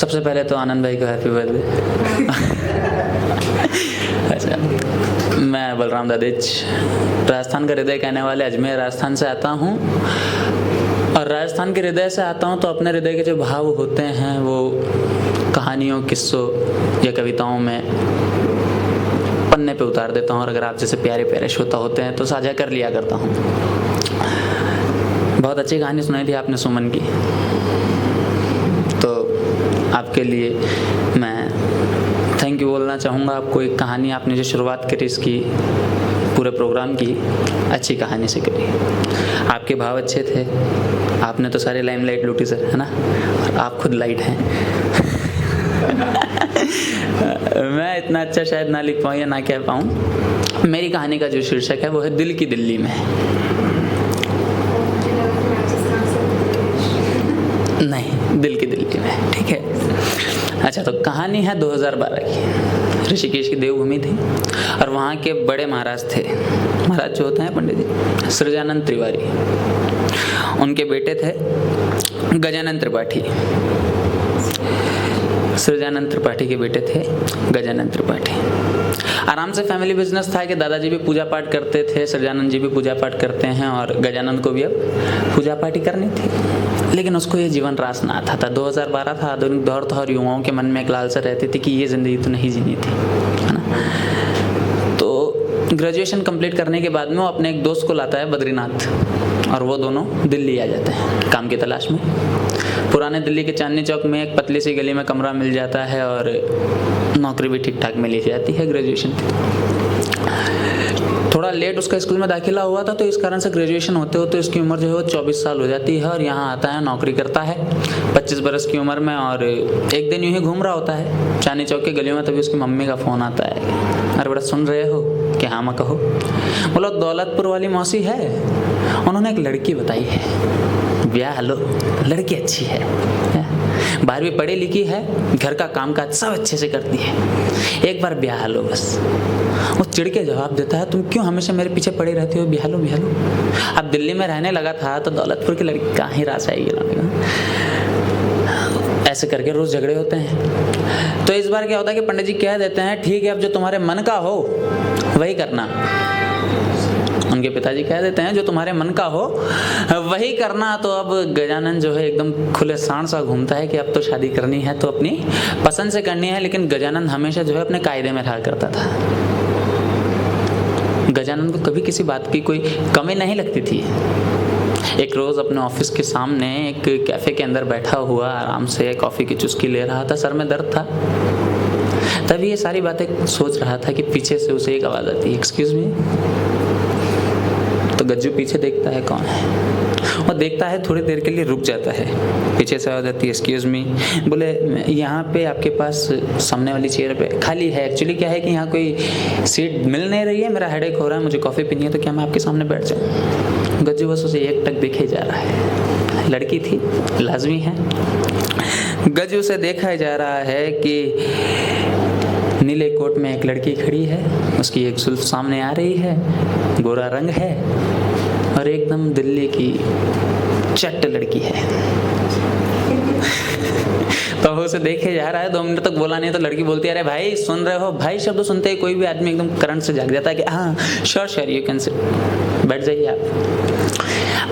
सबसे पहले तो आनंद भाई को हैप्पी बर्थडे। अच्छा, मैं बलराम दादिच, राजस्थान का हृदय कहने वाले अजमेर राजस्थान से आता हूँ। और राजस्थान के हृदय से आता हूँ तो अपने हृदय के जो भाव होते हैं वो कहानियों, किस्सों या कविताओं में पन्ने पे उतार देता हूँ। और अगर आप जैसे प्यारे प्यारे श्रोता होते हैं तो साझा कर लिया करता हूँ। बहुत अच्छी कहानी सुनाई थी आपने सुमन की, तो आपके लिए मैं थैंक यू बोलना चाहूँगा। आपको एक कहानी आपने जो शुरुआत करी इसकी पूरे प्रोग्राम की, अच्छी कहानी से करी। आपके भाव अच्छे थे, आपने तो सारे लाइमलाइट लूटी सर, है ना, और आप खुद लाइट हैं। मैं इतना अच्छा शायद ना लिख पाऊँ या ना कह पाऊँ। मेरी कहानी का जो शीर्षक है वो है दिल की दिल्ली में। नहीं, दिल की दिल्ली में, ठीक है। अच्छा, तो कहानी है 2012 की। ऋषिकेश की देवभूमि थी और वहाँ के बड़े महाराज थे। महाराज जो होते हैं पंडित जी, सृजानंद तिवारी। उनके बेटे थे गजानन त्रिपाठी। सृजानंद त्रिपाठी के बेटे थे गजानन त्रिपाठी। आराम से फैमिली बिजनेस था कि दादाजी भी पूजा पाठ करते थे, सृजानंद जी भी पूजा पाठ करते हैं और गजानंद को भी अब पूजा पाठ ही करनी थी। लेकिन उसको ये जीवन रास ना आता था। 2012 था, आधुनिक दौर था और युवाओं के मन में एक लालसा रहती थी कि ये जिंदगी तो नहीं जीनी थी, है ना। तो ग्रेजुएशन कंप्लीट करने के बाद में वो अपने एक दोस्त को लाता है बद्रीनाथ और वो दोनों दिल्ली आ जाते हैं काम की तलाश में। पुराने दिल्ली के चांदनी चौक में एक पतली सी गली में कमरा मिल जाता है और नौकरी भी ठीक ठाक मिल जाती है। ग्रेजुएशन थोड़ा लेट उसका स्कूल में दाखिला हुआ था, तो इस कारण से ग्रेजुएशन होते होते उसकी उम्र जो है वो 24 साल हो जाती है और यहाँ आता है, नौकरी करता है 25 बरस की उम्र में। और एक दिन यूँ ही घूम रहा होता है चांदनी चौक के गलियों में, तभी उसकी मम्मी का फ़ोन आता है। अरे बेटा सुन रहे हो? कि हाँ माँ कहो। बोलो दौलतपुर वाली मौसी है, उन्होंने एक लड़की बताई है, ब्याह लो, लड़की अच्छी है, 12वीं पढ़ी लिखी है, घर का काम काज सब अच्छे से करती है, एक बार ब्याह लो बस। वो चिढ़ के जवाब देता है, तुम क्यों हमेशा मेरे पीछे पड़ी रहती हो, ब्याह लो ब्याह लो। अब दिल्ली में रहने लगा था तो दौलतपुर की लड़की कहाँ ही रास आएगी। ऐसे करके रोज झगड़े होते हैं। तो इस बार क्या होता है कि पंडित जी कह देते हैं, ठीक है अब जो तुम्हारे मन का हो वही करना। उनके पिताजी कह देते हैं जो तुम्हारे मन का हो वही करना। तो अब गजानन जो है एकदम खुले सांड सा घूमता है कि अब तो शादी करनी है तो अपनी पसंद से करनी है। लेकिन गजानन हमेशा जो है अपने कायदे में रहा करता था। गजानन को कभी किसी बात की कोई कमी नहीं लगती थी। एक रोज अपने ऑफिस के सामने एक कैफे के अंदर बैठा हुआ आराम से कॉफी की चुस्की ले रहा था, सर में दर्द था। तभी ये सारी बातें सोच रहा था कि पीछे से उसे एक आवाज आती है, एक्सक्यूज मी। तो गज्जू पीछे देखता है कौन है, और देखता है, थोड़ी देर के लिए रुक जाता है। पीछे से आवाज आती है, एक्सक्यूज मी। बोले यहाँ पे आपके पास सामने वाली चेयर पे खाली है। एक्चुअली क्या है कि यहाँ कोई सीट मिल नहीं रही है, मेरा हेडेक हो रहा है, मुझे कॉफी पीनी है, तो क्या मैं आपके सामने बैठ जाऊँ? गज्जू बस उसे एक टक देखे जा रहा है। लड़की थी, लाजमी है। गज्जू से देखा जा रहा है कि नीले कोट में एक लड़की खड़ी है, उसकी एक जुल्फ सामने आ रही है, गोरा रंग है और एकदम दिल्ली की चट्ट लड़की है। तो वो उसे देखे जा रहा है, 2 मिनट तक बोला नहीं तो लड़की बोलती है, अरे भाई सुन रहे हो? भाई शब्द सुनते ही कोई भी आदमी एकदम करंट से जाग जाता है कि हाँ श्योर यू कैन सिट, बैठ जाइए आप।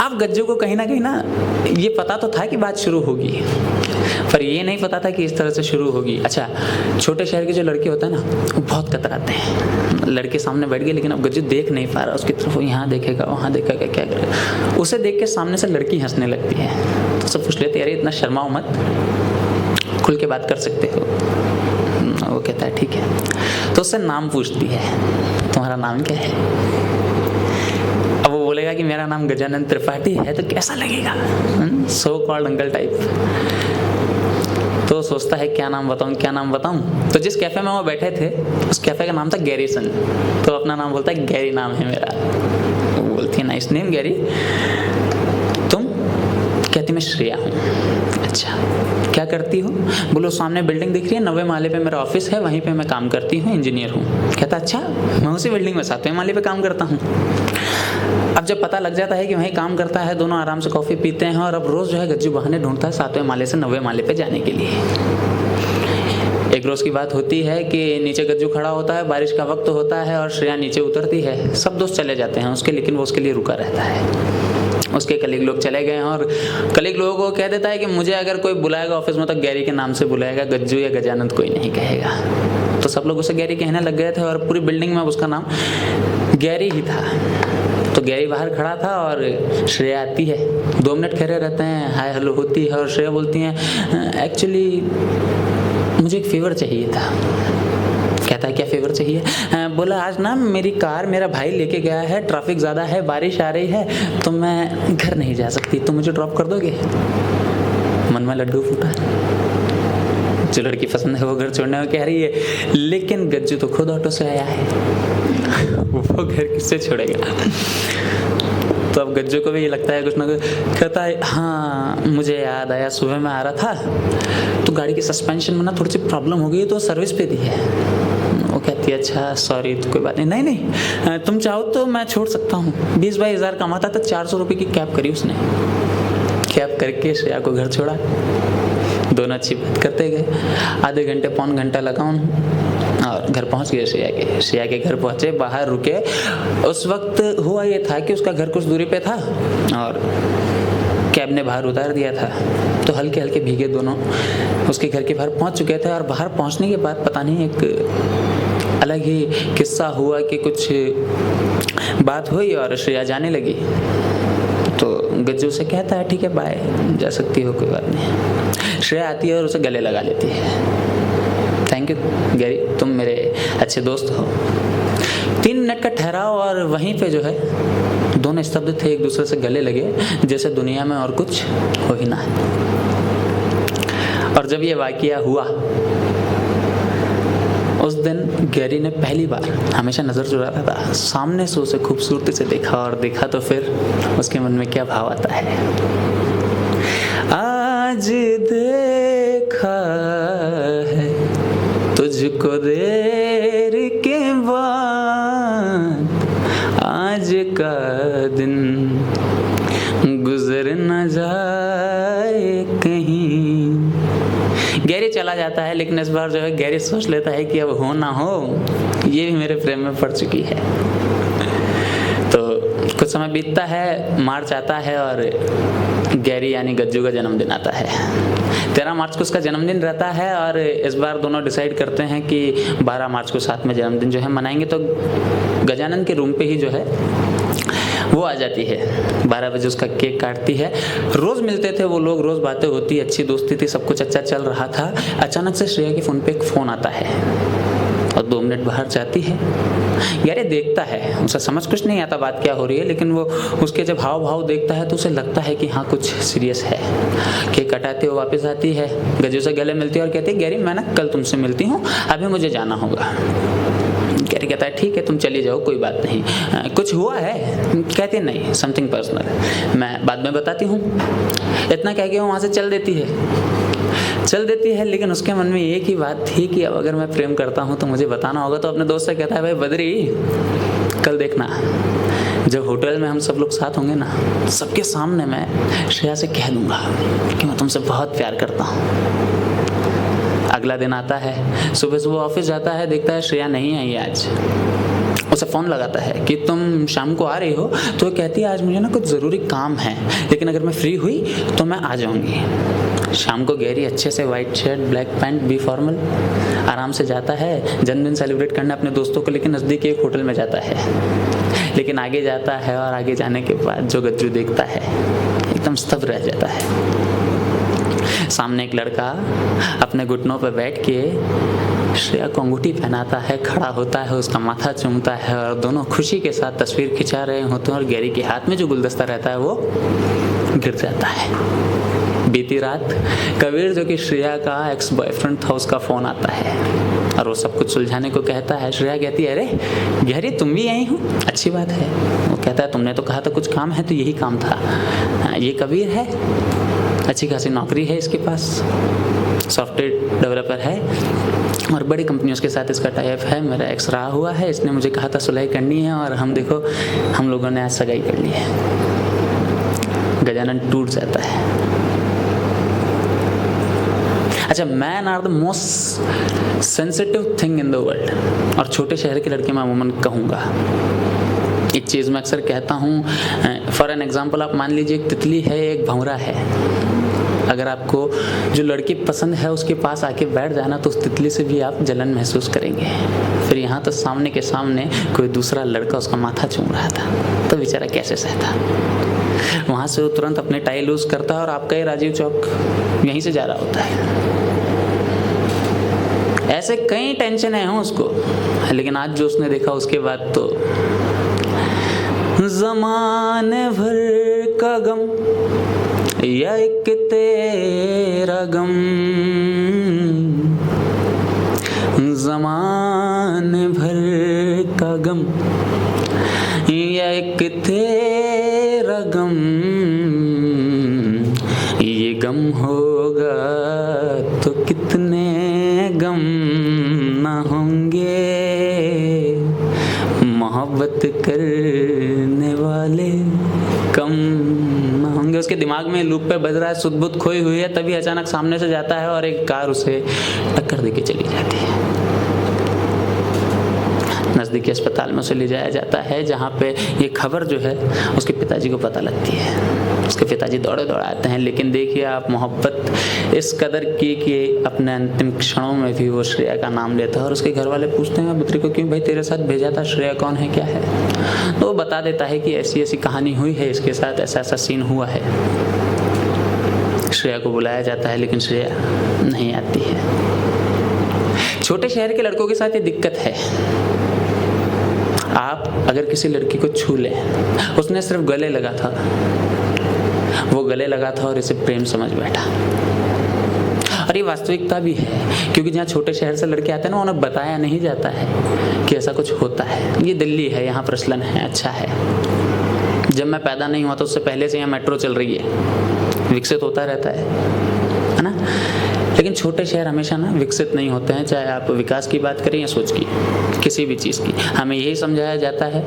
अब गज्जू को कहीं ना ये पता तो था कि बात शुरू होगी, पर ये नहीं पता था कि इस तरह से शुरू होगी। अच्छा, छोटे शहर के जो लड़के होते हैं ना वो बहुत कतराते हैं। लड़के सामने बैठ गए लेकिन अब गज्जू देख नहीं पा रहा उसकी तरफ, वो यहाँ देखेगा वहाँ देखेगा, क्या करेगा। उसे देख के सामने से लड़की हंसने लगती है, तो सब पूछ लेते अरे इतना शर्माओ मत, खुल के बात कर सकते हो। वो कहता है ठीक है। तो उससे नाम पूछती है, तुम्हारा नाम क्या है? अब वो बोलेगा कि मेरा नाम गजानन त्रिपाठी है, तो कैसा लगेगा? So called uncle type. तो सोचता है क्या नाम बताऊं। तो जिस कैफे में वो बैठे थे उस कैफे का नाम था गैरीसन। तो अपना नाम बोलता है, गैरी नाम है मेरा। वो बोलती है नाइस नेम गैरी। तुम? कहती मैं श्रेया हूँ। अच्छा, क्या करती हो? बोलो सामने बिल्डिंग दिख रही है, 90वें माले पे मेरा ऑफिस है, वहीं पे मैं काम करती हूँ, इंजीनियर हूँ। कहता अच्छा, मैं उसी बिल्डिंग में 7वें माले पे काम करता हूँ। अब जब पता लग जाता है कि वहीं काम करता है, दोनों आराम से कॉफ़ी पीते हैं और अब रोज़ जो है गज्जू बहाने ढूंढता है 7वें माले से 90वें माले पे जाने के लिए। एक रोज़ की बात होती है कि नीचे गज्जू खड़ा होता है, बारिश का वक्त होता है और श्रेया नीचे उतरती है। सब दोस्त चले जाते हैं उसके, लेकिन वो उसके लिए रुका रहता है। उसके कलीग लोग चले गए हैं और कलीग लोगों को कह देता है कि मुझे अगर कोई बुलाएगा ऑफिस में तो गैरी के नाम से बुलाएगा, गज्जू या गजानंद कोई नहीं कहेगा। तो सब लोग उसे गैरी कहने लग गए थे और पूरी बिल्डिंग में उसका नाम गैरी ही था। तो गैरी बाहर खड़ा था और श्रेया आती है, 2 मिनट खड़े रहते हैं, हाय हेलो होती है और श्रेया बोलती हैं एक्चुअली मुझे एक फेवर चाहिए था। कहता है क्या फेवर चाहिए? बोला आज ना मेरी कार मेरा भाई लेके गया है, ट्रैफिक ज़्यादा है, बारिश आ रही है, तो मैं घर नहीं जा सकती, तो मुझे ड्रॉप कर दोगे? मन में लड्डू फूटा। जो लड़की पसंद है वो घर छोड़ने में कह रही है, लेकिन गज्जू तो खुद ऑटो से आया है, वो घर किससे छोड़ेगा? तो अब गज्जू को भी ये लगता है कुछ ना कुछ। कहता है हाँ मुझे याद आया, सुबह मैं आ रहा था तो गाड़ी की सस्पेंशन में ना थोड़ी सी प्रॉब्लम हो गई तो सर्विस पे दी है। वो कहती है अच्छा सॉरी, तो कोई बात नहीं। नहीं तुम चाहो तो मैं छोड़ सकता हूँ। 20-22 हज़ार कमाता था, 400 रुपये की कैब करी उसने। कैब करके श्रेया को घर छोड़ा, दोनों अच्छी बात करते गए। आधे घंटे पौन घंटा लगा और घर पहुंच गए श्रेया के घर पहुंचे, बाहर रुके। उस वक्त हुआ ये था कि उसका घर कुछ दूरी पे था और कैब ने बाहर उतार दिया था, तो हल्के हल्के भीगे दोनों उसके घर के बाहर पहुंच चुके थे। और बाहर पहुंचने के बाद पता नहीं एक अलग ही किस्सा हुआ कि कुछ बात हुई और श्रेया जाने लगी। तो गज्जू से कहता है ठीक है बाय, जा सकती हो, कोई बात नहीं। श्रेया आती है और उसे गले लगा लेती है। थैंक यू गैरी, तुम मेरे अच्छे दोस्त हो। 3 मिनट का ठहराव और वहीं पे जो है दोनों स्तब्ध थे, एक दूसरे से गले लगे जैसे दुनिया में और कुछ हो ही ना है। और जब ये वाकया हुआ उस दिन गैरी ने पहली बार, हमेशा नज़र चुराता था, सामने से उसे खूबसूरती से देखा और देखा तो फिर उसके मन में क्या भाव आता है। आज देखा है तुझको देर के बाद, आज का दिन गुजर न जाए कहीं। गैरी चला जाता है, लेकिन इस बार जो है गैरी सोच लेता है कि अब हो ना हो ये भी मेरे प्रेम में पड़ चुकी है। तो कुछ समय बीतता है, मार्च आता है और गैरी यानी गज्जू का जन्मदिन आता है। 13 मार्च को उसका जन्मदिन रहता है और इस बार दोनों डिसाइड करते हैं कि 12 मार्च को साथ में जन्मदिन जो है मनाएंगे। तो गजानन के रूम पे ही जो है वो आ जाती है, 12 बजे उसका केक काटती है। रोज़ मिलते थे वो लोग, रोज़ बातें होती, अच्छी दोस्ती थी, सब कुछ अच्छा चल रहा था। अचानक से श्रेया के फ़ोन पे एक फ़ोन आता है और 2 मिनट बाहर जाती है। यार देखता है, उसे समझ कुछ नहीं आता बात क्या हो रही है, लेकिन वो उसके जब हाव भाव देखता है तो उसे लगता है कि हाँ कुछ सीरियस है। केक कटाते हुए वापस आती है, गज्जू से गले मिलती है और कहती है गैरी मैं ना कल तुमसे मिलती हूँ, अभी मुझे जाना होगा। गैरी कहता है ठीक है तुम चली जाओ, कोई बात नहीं। कुछ हुआ है? कहती नहीं, समथिंग पर्सनल, मैं बाद में बताती हूँ। इतना कह के वो वहाँ से चल देती है, लेकिन उसके मन में एक ही बात थी कि अब अगर मैं प्रेम करता हूँ तो मुझे बताना होगा। तो अपने दोस्त से कहता है भाई बद्री कल देखना, जब होटल में हम सब लोग साथ होंगे ना, सबके सामने मैं श्रेया से कह दूंगा कि मैं तुमसे बहुत प्यार करता हूँ। अगला दिन आता है, सुबह सुबह ऑफिस जाता है, देखता है श्रेया नहीं आई आज। उसे फ़ोन लगाता है कि तुम शाम को आ रही हो? तो कहती है आज मुझे ना कुछ ज़रूरी काम है, लेकिन अगर मैं फ्री हुई तो मैं आ जाऊंगी। शाम को गैरी अच्छे से white shirt, black pant, B formal आराम से जाता है जन्मदिन सेलिब्रेट करने अपने दोस्तों को, लेकिन नज़दीक एक होटल में जाता है। लेकिन आगे जाता है और आगे जाने के बाद जो गज्जू देखता है एकदम स्तब्ध रह जाता है। सामने एक लड़का अपने घुटनों पर बैठ के श्रेया को अंगूठी पहनाता है, खड़ा होता है, उसका माथा चूमता है और दोनों खुशी के साथ तस्वीर खिंचा रहे होते हैं और गैरी के हाथ में जो गुलदस्ता रहता है वो गिर जाता है। बीती रात कबीर जो कि श्रेया का एक्स बॉयफ्रेंड था, उसका फ़ोन आता है और वो सब कुछ सुलझाने को कहता है। श्रेया कहती है अरे गैरी तुम भी आई हो, अच्छी बात है। वो कहता है तुमने तो कहा था कुछ काम है, तो यही काम था। ये कबीर है, अच्छी खासी नौकरी है इसके पास, सॉफ्टवेयर डेवलपर है और बड़ी कंपनियों के साथ इसका टाइप है। मेरा एक्स रहा हुआ है, इसने मुझे कहा था सुलह करनी है और हम देखो हम लोगों ने आज सगाई कर ली है। गजानन टूट जाता है। अच्छा, man are the most sensitive thing in the world. और छोटे शहर की लड़की मैं अमूमन कहूँगा एक चीज़ मैं अक्सर कहता हूँ। फॉर एन एग्जाम्पल आप मान लीजिए एक तितली है, एक भंवरा है। अगर आपको जो लड़की पसंद है उसके पास आके बैठ जाना तो उस तितली से भी आप जलन महसूस करेंगे। फिर यहाँ तो सामने के सामने कोई दूसरा लड़का उसका माथा चूम रहा था तो बेचारा कैसे सहता। वहाँ से वो तुरंत अपने टाई लूज करता है और आपका ये राजीव चौक यहीं से जा रहा होता है। ऐसे कई टेंशन हैं उसको, लेकिन आज जो उसने देखा उसके बाद तो ज़माने भर का गम या एक तेरा गम, ज़माने भर का गम या एक तेरा गम, ये गम होगा तो कितने गम न होंगे, मोहब्बत करने वाले कम न होंगे। उसके दिमाग में लूप पे बज रहा है, सुध बुध खोई हुई है, तभी अचानक सामने से जाता है और एक कार उसे टक्कर देके चली जाती है। नज़दीकी अस्पताल में उसे ले जाया जाता है, जहाँ पे ये खबर जो है उसके पिताजी को पता लगती है। उसके पिताजी दौड़े आते हैं, लेकिन देखिए आप मोहब्बत इस कदर की कि अपने अंतिम क्षणों में भी वो श्रेया का नाम लेता है। और उसके घर वाले पूछते हैं पुत्री को, क्यों भाई तेरे साथ भेजा था, श्रेया कौन है, क्या है? तो वो बता देता है कि ऐसी ऐसी कहानी हुई है, इसके साथ ऐसा ऐसा सीन हुआ है। श्रेया को बुलाया जाता है, लेकिन श्रेया नहीं आती है। छोटे शहर के लड़कों के साथ ये दिक्कत है। आप अगर किसी लड़की को छू लें, उसने सिर्फ गले लगा था, वो गले लगा था और इसे प्रेम समझ बैठा। और ये वास्तविकता भी है, क्योंकि जहाँ छोटे शहर से लड़के आते हैं ना, उन्हें बताया नहीं जाता है कि ऐसा कुछ होता है। ये दिल्ली है, यहाँ प्रचलन है, अच्छा है। जब मैं पैदा नहीं हुआ तो उससे पहले से यहाँ मेट्रो चल रही है, विकसित होता रहता है ना। लेकिन छोटे शहर हमेशा ना विकसित नहीं होते हैं, चाहे आप विकास की बात करें या सोच की, किसी भी चीज़ की। हमें यही समझाया जाता है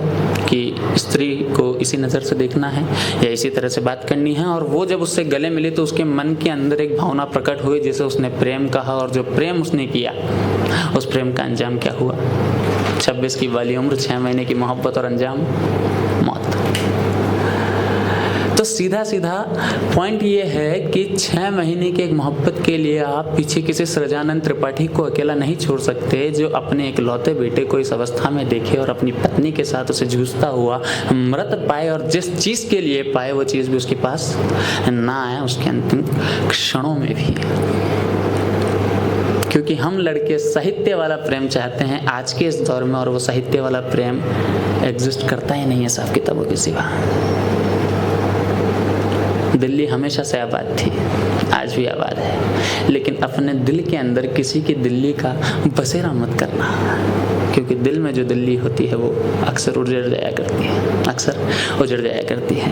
कि स्त्री को इसी नज़र से देखना है या इसी तरह से बात करनी है। और वो जब उससे गले मिली तो उसके मन के अंदर एक भावना प्रकट हुई, जिसे उसने प्रेम कहा। और जो प्रेम उसने किया, उस प्रेम का अंजाम क्या हुआ? 26 की वाली उम्र, 6 महीने की मोहब्बत और अंजाम मौत। तो सीधा सीधा पॉइंट ये है कि 6 महीने की एक मोहब्बत के लिए आप पीछे किसी सृजानंद त्रिपाठी को अकेला नहीं छोड़ सकते, जो अपने इकलौते बेटे को इस अवस्था में देखे और अपनी पत्नी के साथ उसे जूझता हुआ मृत पाए, और जिस चीज़ के लिए पाए वो चीज़ भी उसके पास ना आए उसके अंतिम क्षणों में भी। क्योंकि हम लड़के साहित्य वाला प्रेम चाहते हैं आज के इस दौर में, और वो साहित्य वाला प्रेम एग्जिस्ट करता ही नहीं है साफ किताबों के सिवा। दिल्ली हमेशा से आबाद थी, आज भी आबाद है, लेकिन अपने दिल के अंदर किसी की दिल्ली का बसेरा मत करना, क्योंकि दिल में जो दिल्ली होती है वो अक्सर उजड़ जाया करती है, अक्सर उजड़ जाया करती है।